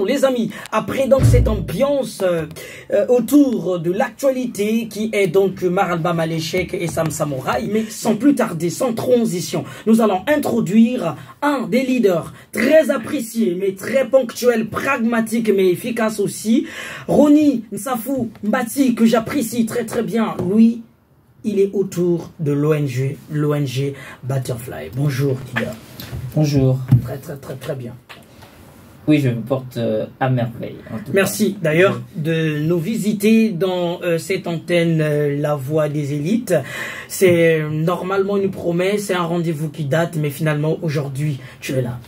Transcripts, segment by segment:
Les amis, après donc cette ambiance autour de l'actualité qui est donc Maralba Malechek et Sam Samouraï, mais sans plus tarder, sans transition, nous allons introduire un des leaders très apprécié, mais très ponctuel, pragmatique, mais efficace aussi, Ronnie Nsafou Mbati, que j'apprécie très bien. Lui, il est autour de l'ONG Butterfly. Bonjour, leader. Bonjour. Très bien. Oui, je me porte à merveille. Merci d'ailleurs de nous visiter dans cette antenne La Voix des Élites. C'est normalement une promesse, c'est un rendez-vous qui date, mais finalement aujourd'hui tu es là.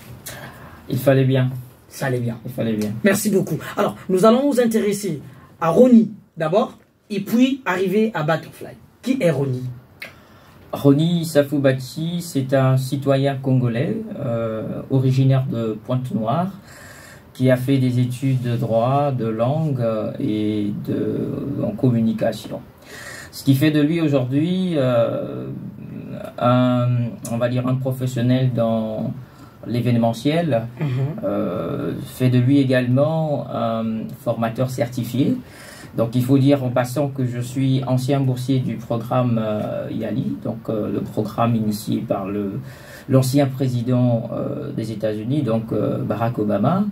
Il fallait bien. Ça allait bien. Il fallait bien. Merci beaucoup. Alors, nous allons nous intéresser à Ronnie d'abord, et puis arriver à Butterfly. Qui est Ronnie? Ronnie Nsafou Mbati, c'est un citoyen congolais, originaire de Pointe-Noire, qui a fait des études de droit, de langue et en communication. Ce qui fait de lui aujourd'hui on va dire un professionnel dans l'événementiel, fait de lui également un formateur certifié. Donc il faut dire en passant que je suis ancien boursier du programme YALI, donc le programme initié par l'ancien président des États-Unis, donc Barack Obama.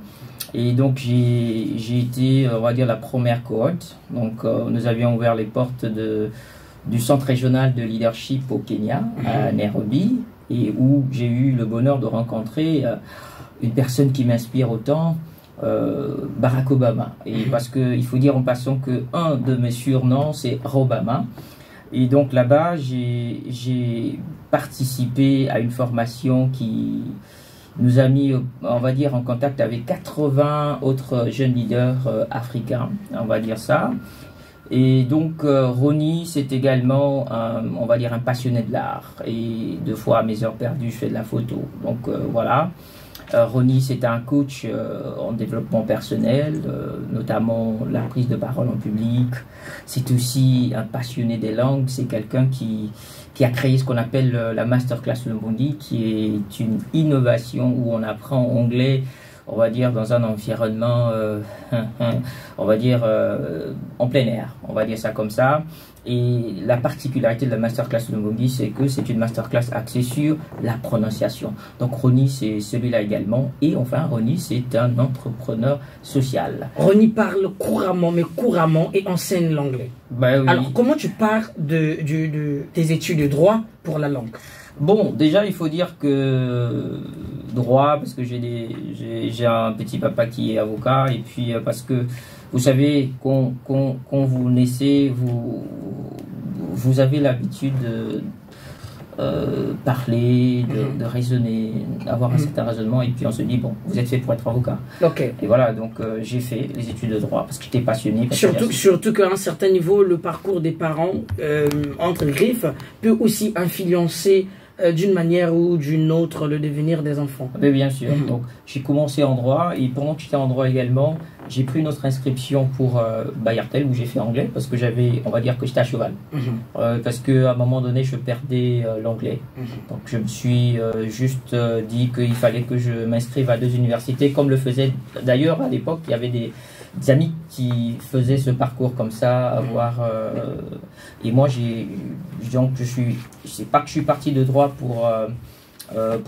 Et donc j'ai été, on va dire, la première cohorte. Donc nous avions ouvert les portes du centre régional de leadership au Kenya, à Nairobi, et où j'ai eu le bonheur de rencontrer une personne qui m'inspire autant, Barack Obama. Et parce qu'il faut dire en passant que un de mes surnoms c'est Robama. Et donc là-bas j'ai participé à une formation qui nous a mis, on va dire, en contact avec 80 autres jeunes leaders africains, on va dire ça. Et donc Ronnie, c'est également, on va dire, un passionné de l'art. Et 2 fois à mes heures perdues, je fais de la photo. Donc voilà. Ronnie, c'est un coach en développement personnel, notamment la prise de parole en public. C'est aussi un passionné des langues. C'est quelqu'un qui a créé ce qu'on appelle la Masterclass Lumbongi, qui est une innovation où on apprend anglais, on va dire, dans un environnement, on va dire, en plein air. On va dire ça comme ça. Et la particularité de la Masterclass Lumbongi, c'est que c'est une Masterclass axée sur la prononciation. Donc Ronnie, c'est celui-là également. Et enfin, Ronnie, c'est un entrepreneur social. Ronnie parle couramment, mais couramment, et enseigne l'anglais. Ben oui. Alors, comment tu pars tes études de droit pour la langue? Bon, déjà, il faut dire que droit, parce que j'ai un petit papa qui est avocat, et puis parce que vous savez, quand vous naissez, vous avez l'habitude de parler, de raisonner, d'avoir un certain raisonnement, et puis on se dit, bon, vous êtes fait pour être avocat. Okay. Et voilà, donc j'ai fait les études de droit parce que j'étais passionné. Surtout qu'à un certain niveau, le parcours des parents, entre griffes, peut aussi influencer d'une manière ou d'une autre le devenir des enfants. Mais bien sûr. Donc j'ai commencé en droit, et pendant que j'étais en droit également, j'ai pris une autre inscription pour Bayertel où j'ai fait anglais parce que j'avais, on va dire que j'étais à cheval. Parce qu'à un moment donné, je perdais l'anglais. Donc je me suis juste dit qu'il fallait que je m'inscrive à 2 universités, comme le faisait d'ailleurs à l'époque. Il y avait des amis qui faisaient ce parcours comme ça, et moi c'est pas que je suis parti de droit pour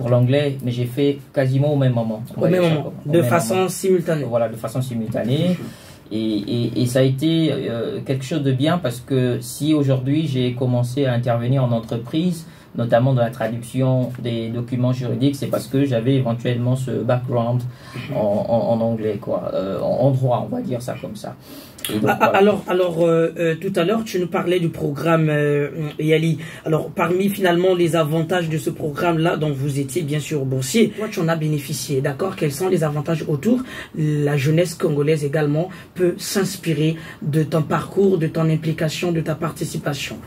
l'anglais, mais j'ai fait quasiment au même moment. De façon simultanée. Voilà, de façon simultanée. Et ça a été quelque chose de bien parce que si aujourd'hui j'ai commencé à intervenir en entreprise, notamment dans la traduction des documents juridiques, c'est parce que j'avais éventuellement ce background en anglais, quoi, en droit, on va dire ça comme ça. Donc, voilà. Alors tout à l'heure, tu nous parlais du programme YALI. Alors, parmi finalement les avantages de ce programme-là, dont vous étiez bien sûr boursier, toi, tu en as bénéficié, d'accord? Quels sont les avantages autour? La jeunesse congolaise également peut s'inspirer de ton parcours, de ton implication, de ta participation.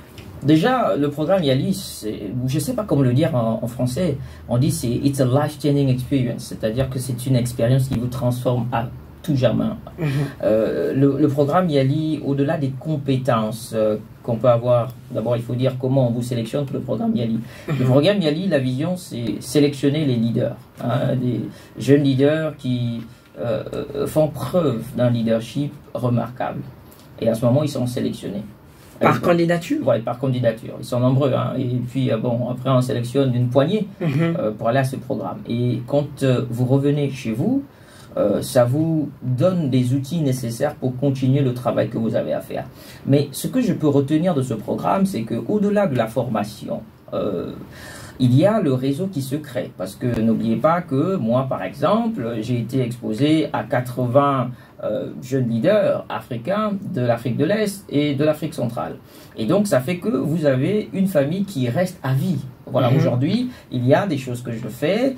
Déjà, le programme YALI, je ne sais pas comment le dire en français, on dit c'est « it's a life-changing experience », c'est-à-dire que c'est une expérience qui vous transforme à tout jamais. Le programme YALI, au-delà des compétences qu'on peut avoir, d'abord il faut dire comment on vous sélectionne pour le programme YALI. Le programme YALI, la vision, c'est sélectionner les leaders, des jeunes leaders qui font preuve d'un leadership remarquable. Et à ce moment, ils sont sélectionnés. Par candidature? Oui, par candidature. Ils sont nombreux. Hein. Et puis, bon, après, on sélectionne une poignée pour aller à ce programme. Et quand vous revenez chez vous, ça vous donne des outils nécessaires pour continuer le travail que vous avez à faire. Mais ce que je peux retenir de ce programme, c'est qu'au-delà de la formation, il y a le réseau qui se crée. Parce que n'oubliez pas que moi, par exemple, j'ai été exposé à 80 jeunes leaders africains de l'Afrique de l'Est et de l'Afrique centrale. Et donc, ça fait que vous avez une famille qui reste à vie. Voilà, aujourd'hui, il y a des choses que je fais.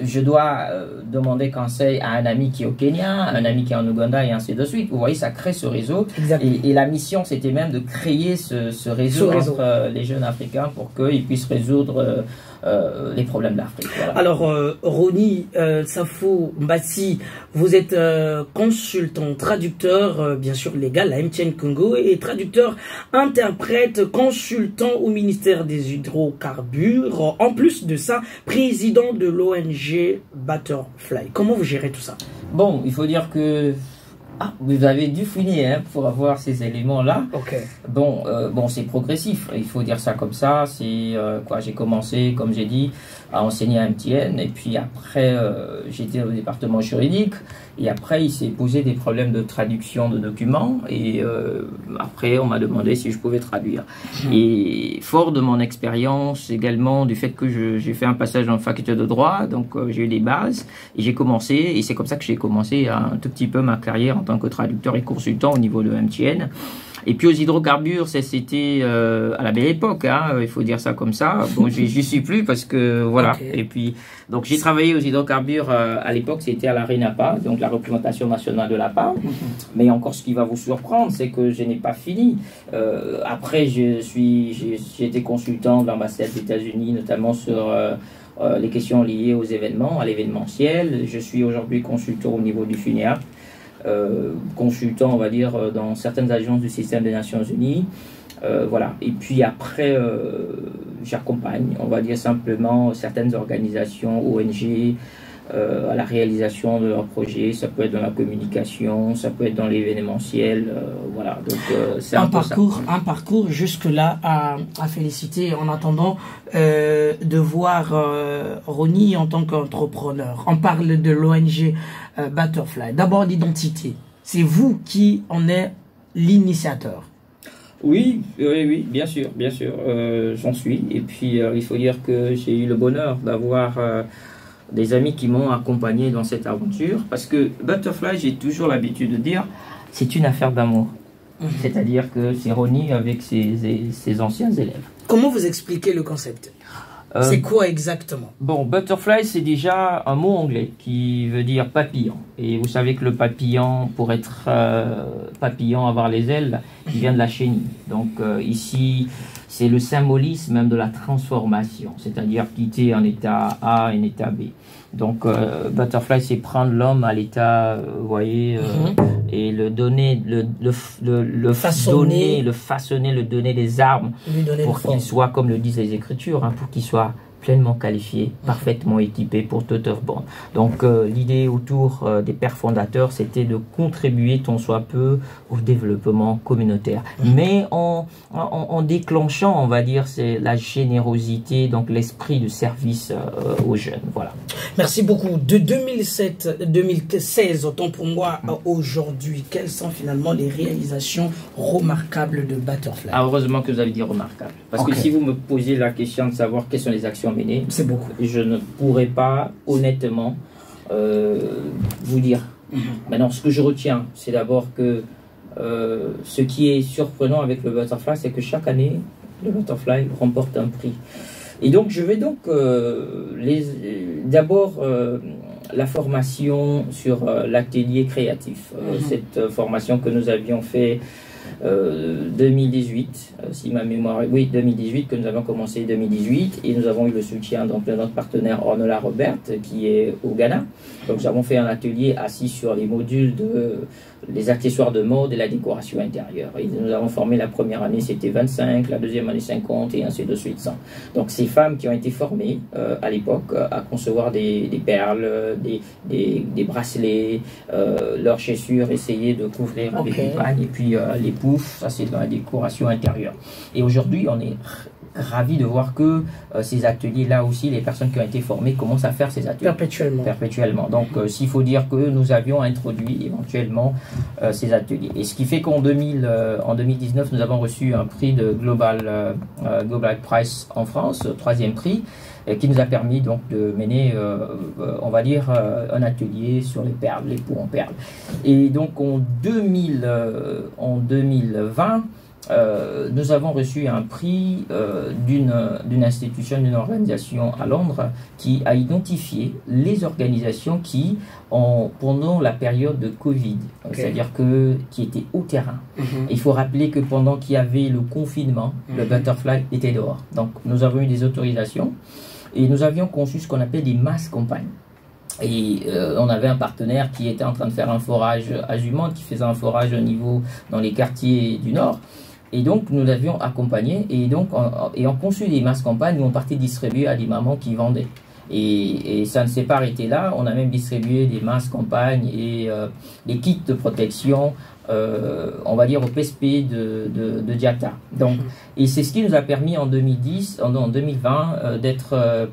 Je dois demander conseil à un ami qui est au Kenya, un ami qui est en Ouganda et ainsi de suite. Vous voyez, ça crée ce réseau. Et la mission, c'était même de créer ce réseau entre les jeunes africains pour qu'ils puissent résoudre les problèmes d'Afrique. Voilà. Alors, Ronnie Safo Mbassi, vous êtes consultant, traducteur, bien sûr légal à MTN Congo, et traducteur, interprète, consultant au ministère des Hydrocarbures. En plus de ça, président de l'ONG Butterfly. Comment vous gérez tout ça? Bon, il faut dire que vous avez dû fouiner hein, pour avoir ces éléments-là. Okay. Bon, c'est progressif. Il faut dire ça comme ça. C'est quoi? J'ai commencé, comme j'ai dit, à enseigner à MTN. Et puis après, j'étais au département juridique. Et après, il s'est posé des problèmes de traduction de documents. Et après, on m'a demandé si je pouvais traduire. Et fort de mon expérience également, du fait que j'ai fait un passage en faculté de droit, donc j'ai eu des bases. Et j'ai commencé, et c'est comme ça que j'ai commencé un tout petit peu ma carrière en tant que traducteur et consultant au niveau de MTN. Et puis aux hydrocarbures, c'était à la belle époque, hein, il faut dire ça comme ça. Bon, j'y suis plus parce que voilà. Okay. Et puis donc j'ai travaillé aux hydrocarbures à l'époque, c'était à la RENAPA, donc la représentation nationale de la PAM. Mais encore, ce qui va vous surprendre, c'est que je n'ai pas fini. Après, j'ai été consultant de l'ambassade des États-Unis, notamment sur les questions liées aux événements, à l'événementiel. Je suis aujourd'hui consultant au niveau du FUNEA. Consultant, on va dire, dans certaines agences du système des Nations Unies. Voilà. Et puis après, j'accompagne, on va dire simplement, certaines organisations, ONG, à la réalisation de leurs projets. Ça peut être dans la communication, ça peut être dans l'événementiel. Voilà. Donc, c'est un parcours jusque-là à féliciter en attendant de voir Ronnie en tant qu'entrepreneur. On parle de l'ONG Butterfly. D'abord, l'identité. C'est vous qui en êtes l'initiateur. Oui, bien sûr. J'en suis. Et puis, il faut dire que j'ai eu le bonheur d'avoir des amis qui m'ont accompagné dans cette aventure. Parce que Butterfly, j'ai toujours l'habitude de dire, c'est une affaire d'amour. C'est-à-dire que c'est Ronnie avec ses anciens élèves. Comment vous expliquez le concept? C'est quoi exactement? Bon, butterfly, c'est déjà un mot anglais qui veut dire papillon. Et vous savez que le papillon, pour être papillon, avoir les ailes, il vient de la chenille. Donc ici, c'est le symbolisme même de la transformation, c'est-à-dire quitter un état A à un état B. Donc butterfly, c'est prendre l'homme à l'état, vous voyez, et le donner, le façonner, le donner des armes pour qu'il soit, comme le disent les Écritures, hein, pour qu'il soit pleinement qualifié, parfaitement équipé pour tout œuvre. Donc l'idée autour des pères fondateurs, c'était de contribuer tant soit peu au développement communautaire. Mais en déclenchant, on va dire, c'est la générosité, donc l'esprit de service aux jeunes. Voilà. Merci beaucoup. De 2016, autant pour moi, aujourd'hui, quelles sont finalement les réalisations remarquables de Butterfly? Heureusement que vous avez dit remarquable. Parce que si vous me posez la question de savoir quelles sont les actions menées, c'est beaucoup. Je ne pourrais pas honnêtement vous dire. Maintenant, ce que je retiens, c'est d'abord que ce qui est surprenant avec le Butterfly, c'est que chaque année, le Butterfly remporte un prix. Et donc, je vais donc d'abord la formation sur l'atelier créatif. Cette formation que nous avions fait 2018, si ma mémoire, oui 2018 que nous avons commencé 2018 et nous avons eu le soutien donc de notre partenaire Ornola Robert qui est au Ghana. Donc nous avons fait un atelier assis sur les modules les accessoires de mode et la décoration intérieure. Et nous avons formé la première année, c'était 25, la deuxième année 50 et ainsi de suite 100. Donc ces femmes qui ont été formées à l'époque à concevoir des perles, des bracelets, leurs chaussures, essayer de couvrir avec des pagnes et puis les poufs, ça c'est dans la décoration intérieure. Et aujourd'hui on est ravi de voir que ces ateliers-là aussi, les personnes qui ont été formées commencent à faire ces ateliers. Perpétuellement. Donc, s'il faut dire que nous avions introduit éventuellement ces ateliers. Et ce qui fait qu'en 2019, nous avons reçu un prix de Global Prize en France, troisième prix, qui nous a permis donc de mener, on va dire, un atelier sur les perles, les peaux en perles. Et donc, en 2020, nous avons reçu un prix d'une institution, d'une organisation à Londres qui a identifié les organisations qui, pendant la période de Covid, c'est-à-dire qui étaient au terrain. Il faut rappeler que pendant qu'il y avait le confinement, le Butterfly était dehors. Donc nous avons eu des autorisations et nous avions conçu ce qu'on appelle des mass campagnes. Et on avait un partenaire qui était en train de faire un forage à Jumente, qui faisait un forage au niveau dans les quartiers du Nord. Et donc, nous l'avions accompagné et donc, ayant conçu des masses campagnes, nous on partait distribuer à des mamans qui vendaient. Et ça ne s'est pas arrêté là, on a même distribué des masses campagnes et des kits de protection, on va dire au PSP de Diata. Donc, et c'est ce qui nous a permis en 2020 d'être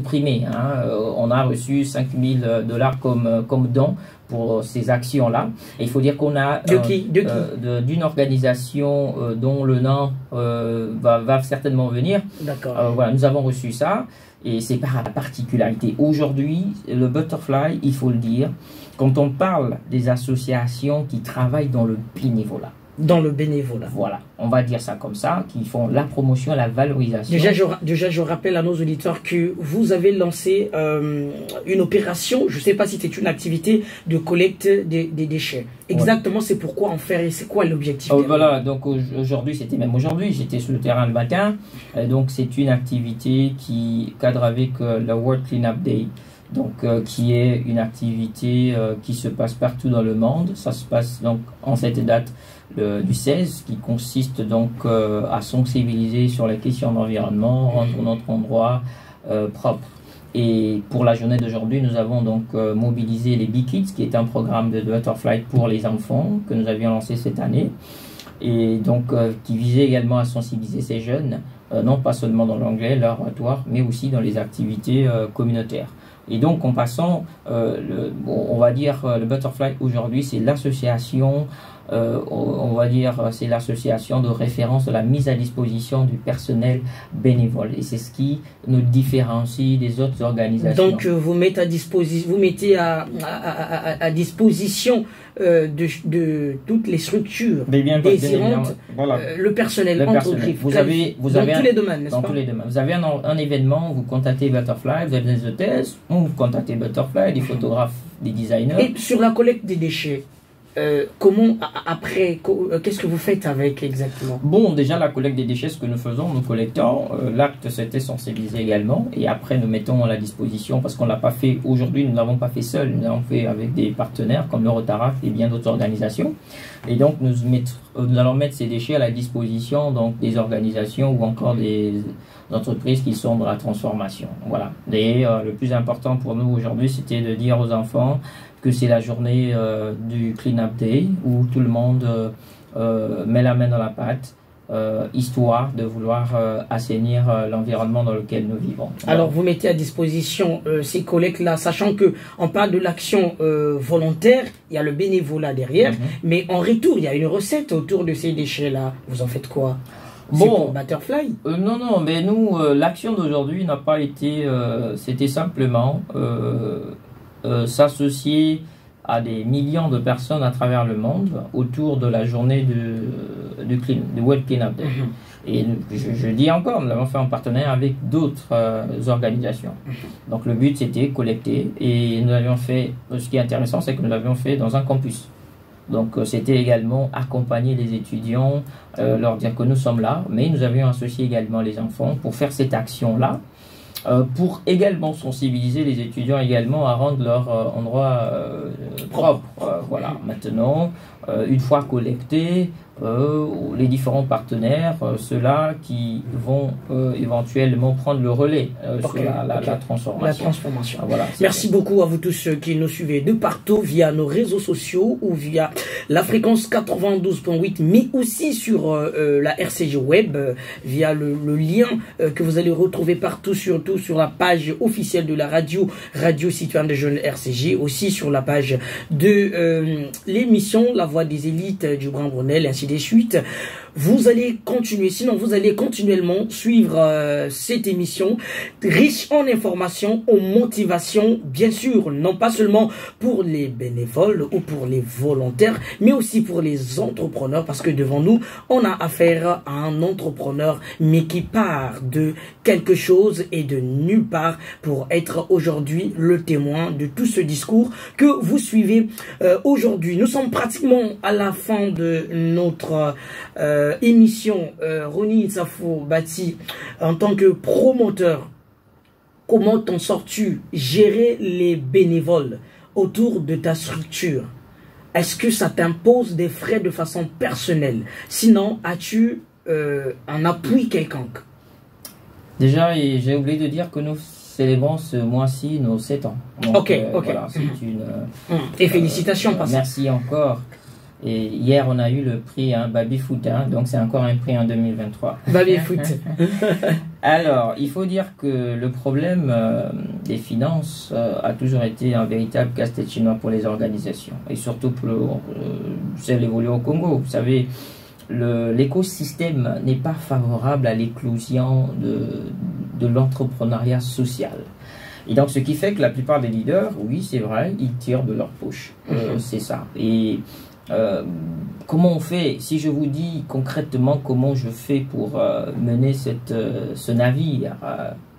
primé. On a reçu 5 000 $ comme don pour ces actions-là. Et il faut dire qu'on a d'une organisation dont le nom va certainement venir. Voilà, nous avons reçu ça et c'est par la particularité. Aujourd'hui, le Butterfly, il faut le dire, quand on parle des associations qui travaillent dans le bénévolat. Voilà, on va dire ça comme ça, qui font la promotion, la valorisation. Déjà, je rappelle à nos auditeurs que vous avez lancé une opération, je ne sais pas si c'est une activité de collecte des déchets. Exactement, c'est pourquoi en faire et c'est quoi l'objectif? Voilà, donc aujourd'hui, j'étais sur le terrain le matin, donc c'est une activité qui cadre avec le World Cleanup Day. Donc, qui est une activité qui se passe partout dans le monde. Ça se passe donc en cette date du 16, qui consiste donc à sensibiliser sur les questions d'environnement, rendre notre endroit propre. Et pour la journée d'aujourd'hui, nous avons donc mobilisé les Bee Kids, qui est un programme de Butterfly pour les enfants que nous avions lancé cette année. Et donc qui visait également à sensibiliser ces jeunes, non pas seulement dans l'anglais, l'oratoire, mais aussi dans les activités communautaires. Et donc en passant, on va dire le Butterfly aujourd'hui, c'est l'association, on va dire c'est l'association de référence de la mise à disposition du personnel bénévole. Et c'est ce qui nous différencie des autres organisations. Donc vous mettez à disposition de toutes les structures désirantes, le personnel entre griffes. Vous avez dans tous les domaines, n'est-ce pas? Dans tous les domaines. Vous avez un événement, vous contactez Butterfly, vous avez des hôtesses, vous contactez Butterfly, des photographes, des designers. Et sur la collecte des déchets, comment après, qu'est-ce que vous faites avec exactement? Bon, déjà la collecte des déchets, ce que nous faisons, nous collectons, l'acte c'était sensibiliser également, et après nous mettons à la disposition, parce qu'on l'a pas fait aujourd'hui, nous ne l'avons pas fait seul, nous l'avons fait avec des partenaires comme le Rotaract et bien d'autres organisations, et donc nous allons mettre ces déchets à la disposition donc des organisations ou encore des entreprises qui sont dans la transformation. Voilà. Et le plus important pour nous aujourd'hui, c'était de dire aux enfants que c'est la journée du Clean Up Day où tout le monde met la main dans la pâte, histoire de vouloir assainir l'environnement dans lequel nous vivons. Alors vous mettez à disposition ces collectes-là, sachant que on parle de l'action volontaire, il y a le bénévolat derrière, mais en retour, il y a une recette autour de ces déchets-là. Vous en faites quoi? Bon, Butterfly non, mais nous, l'action d'aujourd'hui n'a pas été, c'était simplement s'associer à des millions de personnes à travers le monde autour de la journée du World Cleanup Day. Et je dis encore, nous l'avons fait en partenariat avec d'autres organisations. Donc le but c'était collecter, et nous l'avions fait, ce qui est intéressant c'est que nous l'avions fait dans un campus. Donc c'était également accompagner les étudiants, leur dire que nous sommes là, mais nous avions associé également les enfants pour faire cette action-là, pour également sensibiliser les étudiants également à rendre leur endroit propre. Voilà. Maintenant, une fois collecté, les différents partenaires, ceux-là qui vont éventuellement prendre le relais sur la transformation. La transformation. Voilà, merci beaucoup à vous tous qui nous suivez de partout via nos réseaux sociaux ou via la fréquence 92.8, mais aussi sur la RCG Web, via le lien que vous allez retrouver partout, surtout sur la page officielle de la radio citoyenne des jeunes RCG, aussi sur la page de l'émission La Voix des élites du Brun-Brunel, ainsi de suite. Vous allez continuer, sinon vous allez continuellement suivre cette émission riche en informations, en motivation, bien sûr, non pas seulement pour les bénévoles ou pour les volontaires, mais aussi pour les entrepreneurs, parce que devant nous, on a affaire à un entrepreneur, mais qui part de quelque chose et de nulle part pour être aujourd'hui le témoin de tout ce discours que vous suivez aujourd'hui. Nous sommes pratiquement à la fin de notre émission. Ronnie Safo Bati, en tant que promoteur, comment t'en sors-tu gérer les bénévoles autour de ta structure? Est-ce que ça t'impose des frais de façon personnelle? Sinon, as-tu un appui quelconque? Déjà, j'ai oublié de dire que nous célébrons ce mois-ci nos 7 ans. Donc, ok. Voilà, c'est une... Et félicitations pour ça. Merci encore. Et hier, on a eu le prix Baby Foot, donc c'est encore un prix en 2023. Baby Foot. Alors, il faut dire que le problème des finances a toujours été un véritable casse-tête chinois pour les organisations. Et surtout pour celles évoluées au Congo. Vous savez, l'écosystème n'est pas favorable à l'éclosion de l'entrepreneuriat social. Et donc, ce qui fait que la plupart des leaders, oui, c'est vrai, ils tirent de leur poche. C'est ça. Et comment on fait? Si je vous dis concrètement comment je fais pour mener ce navire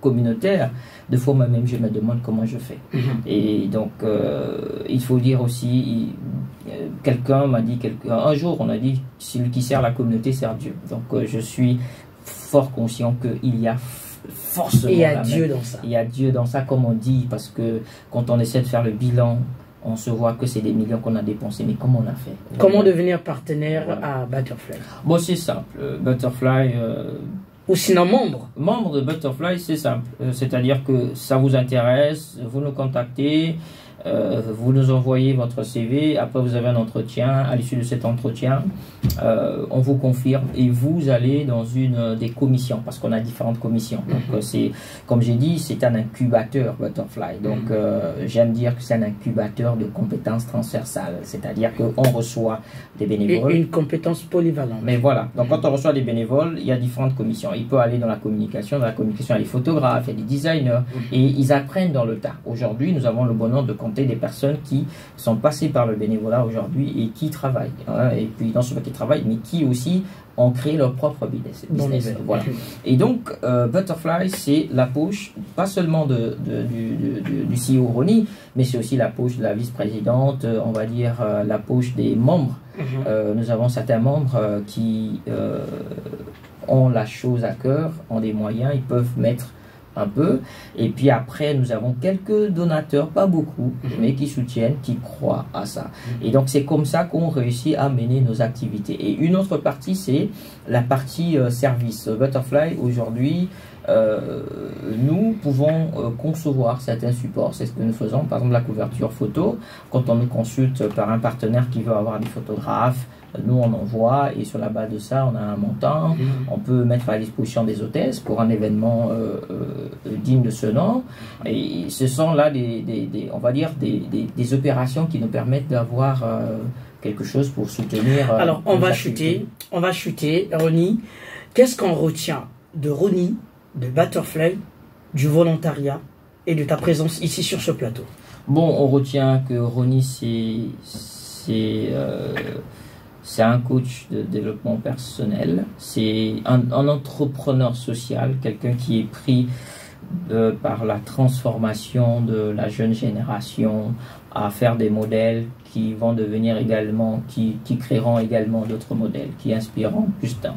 communautaire, de fois moi-même je me demande comment je fais. Et donc il faut dire aussi, quelqu'un m'a dit, un jour on a dit, celui qui sert la communauté sert Dieu. Donc je suis fort conscient qu'il y a forcément... Il y a Dieu dans ça. Il y a Dieu dans ça, comme on dit, parce que quand on essaie de faire le bilan, on se voit que c'est des millions qu'on a dépensés, mais comment on a fait? Comment devenir partenaire à Butterfly? Bon, c'est simple. Butterfly... Ou sinon membre? Membre de Butterfly, c'est simple. C'est-à-dire que ça vous intéresse, vous nous contactez, vous nous envoyez votre CV, après vous avez un entretien. À l'issue de cet entretien, on vous confirme et vous allez dans une des commissions, parce qu'on a différentes commissions. Donc c'est, comme j'ai dit, c'est un incubateur Butterfly. Donc j'aime dire que c'est un incubateur de compétences transversales, c'est-à-dire qu'on reçoit des bénévoles. Et une compétence polyvalente. Mais voilà, donc quand on reçoit des bénévoles, il y a différentes commissions. Il peut aller dans la communication, il y a les photographes, il y a des designers, et ils apprennent dans le tas. Aujourd'hui, nous avons le bonheur de compter des personnes qui sont passées par le bénévolat aujourd'hui et qui travaillent. Et puis, non seulement qui travaillent, mais qui aussi ont créé leur propre business. Voilà. Et donc, Butterfly, c'est la poche, pas seulement du CEO Ronnie, mais c'est aussi la poche de la vice-présidente, on va dire la poche des membres. Nous avons certains membres qui ont la chose à cœur, ont des moyens, ils peuvent mettre un peu, et puis après nous avons quelques donateurs, pas beaucoup, mais qui soutiennent, qui croient à ça. Et donc c'est comme ça qu'on réussit à mener nos activités. Et une autre partie, c'est la partie service. Butterfly, aujourd'hui, nous pouvons concevoir certains supports, c'est ce que nous faisons, par exemple la couverture photo, quand on nous consulte par un partenaire qui veut avoir des photographes, nous on envoie, et sur la base de ça on a un montant, on peut mettre à la disposition des hôtesses pour un événement digne de ce nom, et ce sont là on va dire des opérations qui nous permettent d'avoir quelque chose pour soutenir. Alors on va chuter, Ronnie, qu'est-ce qu'on retient de Ronnie, de Butterfly, du volontariat et de ta présence ici sur ce plateau? Bon, on retient que Ronnie c'est un coach de développement personnel, c'est un entrepreneur social, quelqu'un qui est pris par la transformation de la jeune génération à faire des modèles qui vont devenir également, qui créeront également d'autres modèles, qui inspireront plus d'un.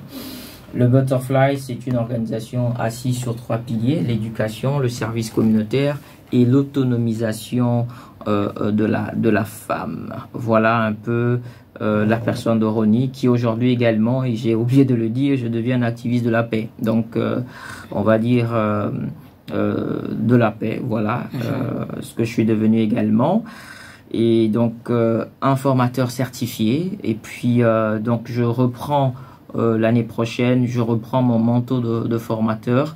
Le Butterfly, c'est une organisation assise sur 3 piliers, l'éducation, le service communautaire et l'autonomisation de la femme. Voilà un peu la personne de Ronnie, qui aujourd'hui également, et j'ai oublié de le dire, je deviens un activiste de la paix. Donc, on va dire de la paix, voilà ce que je suis devenu également. Et donc, un formateur certifié. Et puis, donc, je reprends l'année prochaine, je reprends mon manteau de formateur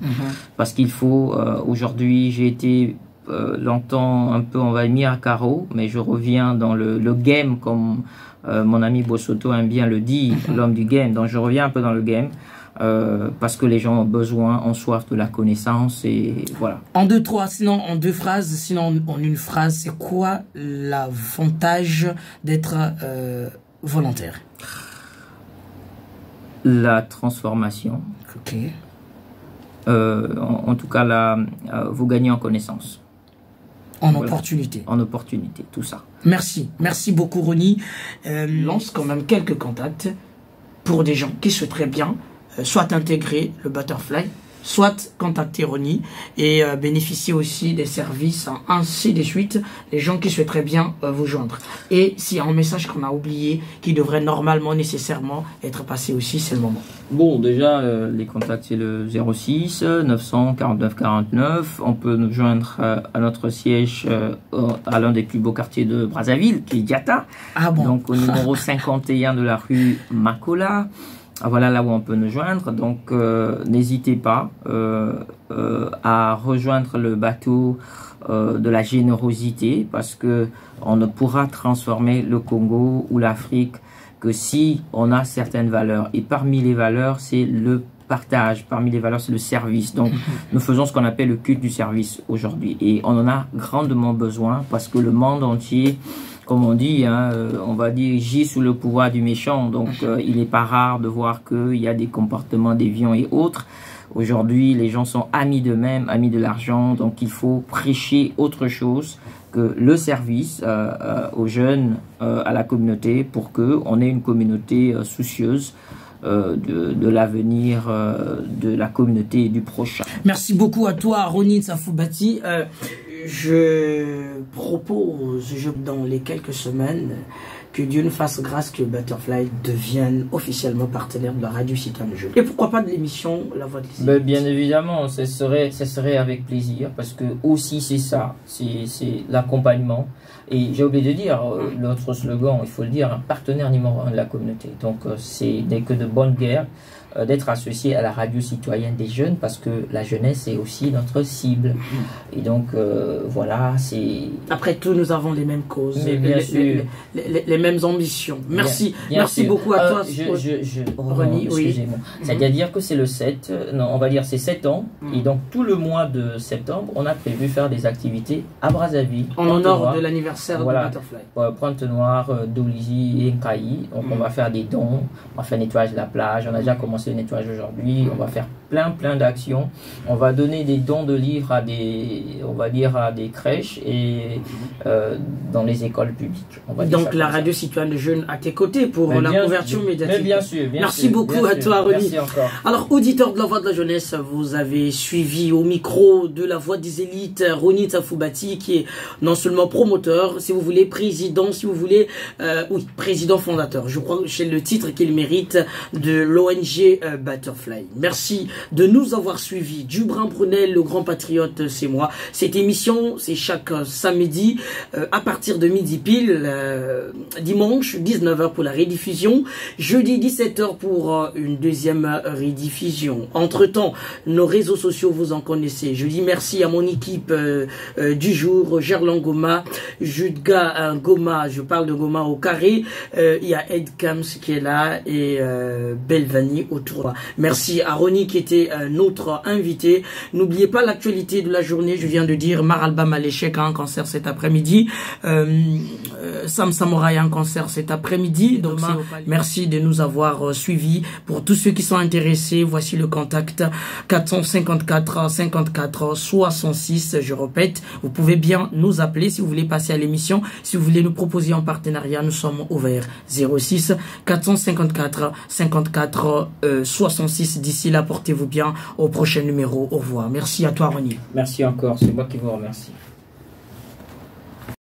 parce qu'il faut, aujourd'hui, j'ai été longtemps un peu, on va dire, mis à carreau, mais je reviens dans le game, comme mon ami Bossoto aime bien le dire, l'homme du game. Donc, je reviens un peu dans le game. Parce que les gens ont besoin, ont soif de la connaissance et voilà. En 2, 3, sinon en 2 phrases, sinon en une phrase, c'est quoi l'avantage d'être volontaire? La transformation. Ok. En tout cas, vous gagnez en connaissance. En opportunité. En opportunité, tout ça. Merci. Merci beaucoup, Ronnie. Lance quand même quelques contacts pour des gens qui souhaiteraient bien soit intégrer le Butterfly, soit contacter Ronnie et bénéficier aussi des services, ainsi de suite, les gens qui souhaiteraient bien vous joindre. Et s'il y a un message qu'on a oublié, qui devrait normalement, nécessairement être passé aussi, c'est le moment. Bon, déjà, les contacts, c'est le 06 900 49 49. On peut nous joindre à notre siège à l'un des plus beaux quartiers de Brazzaville, qui est Diata. Ah bon. Donc, au numéro 51 de la rue Makola. Voilà là où on peut nous joindre. Donc, n'hésitez pas à rejoindre le bateau de la générosité, parce que on ne pourra transformer le Congo ou l'Afrique que si on a certaines valeurs. Et parmi les valeurs, c'est le partage. Parmi les valeurs, c'est le service. Donc, nous faisons ce qu'on appelle le culte du service aujourd'hui. Et on en a grandement besoin parce que le monde entier, comme on dit, on va dire, gît sous le pouvoir du méchant. Donc, il n'est pas rare de voir qu'il y a des comportements déviants et autres. Aujourd'hui, les gens sont amis d'eux-mêmes, amis de l'argent. Donc, il faut prêcher autre chose que le service aux jeunes, à la communauté, pour qu'on ait une communauté soucieuse de l'avenir de la communauté et du prochain. Merci beaucoup à toi, Ronnie Nsafoubati. Je propose, dans les quelques semaines, que Dieu nous fasse grâce que Butterfly devienne officiellement partenaire de la radio Citoyenne Jeune. Et pourquoi pas de l'émission La Voix des Élites? Bien évidemment, ce serait avec plaisir, parce que aussi c'est ça, c'est l'accompagnement. Et j'ai oublié de dire, notre slogan, il faut le dire, un partenaire numéro 1 de la communauté. Donc c'est que de bonne guerre d'être associé à la radio citoyenne des jeunes, parce que la jeunesse est aussi notre cible. Et donc voilà, c'est... Après tout, nous avons les mêmes causes, mais bien sûr. Les mêmes ambitions. Merci, merci beaucoup à toi. Ronnie, excusez-moi. C'est-à-dire que c'est le 7, non, on va dire c'est 7 ans, et donc tout le mois de septembre, on a prévu faire des activités à Brazzaville. En l'honneur de l'anniversaire de Butterfly. Pointe-Noire, Dolizy et Nkayi. Donc on va faire des dons, on va faire nettoyage de la plage, on a déjà commencé le nettoyage aujourd'hui, on va faire plein d'actions. On va donner des dons de livres à des, on va dire, à des crèches et dans les écoles publiques. Donc la radio citoyenne de jeunes à tes côtés pour la couverture médiatique. Mais bien sûr, merci beaucoup à toi, Ronnie. Merci encore. Alors, auditeur de la Voix de la Jeunesse, vous avez suivi au micro de la Voix des Élites Ronnie Nsafoubati, qui est non seulement promoteur, si vous voulez, président, si vous voulez, oui, président fondateur. Je crois que c'est le titre qu'il mérite de l'ONG Butterfly. Merci de nous avoir suivis. Dubrin Brunel, le grand patriote, c'est moi. Cette émission, c'est chaque samedi à partir de midi pile, dimanche 19h pour la rediffusion, jeudi 17h pour une deuxième rediffusion. Entre-temps, nos réseaux sociaux, vous en connaissez. Je dis merci à mon équipe du jour, Gerland Goma, Judga Goma, je parle de Goma au carré, il y a Ed Kams qui est là et Belvani au 3. Merci à Ronnie qui était présenter notre invité. N'oubliez pas l'actualité de la journée. Je viens de dire Maralba Maleshek a un concert cet après-midi. Sam Samouraï a un concert cet après-midi. Donc merci de nous avoir suivis. Pour tous ceux qui sont intéressés, voici le contact 454 54 66. Je répète, vous pouvez bien nous appeler si vous voulez passer à l'émission. Si vous voulez nous proposer en partenariat, nous sommes ouverts. 06 454 54 66. D'ici là, portez-vous bien au prochain numéro. Au revoir. Merci à toi, Ronnie. Merci encore. C'est moi qui vous remercie.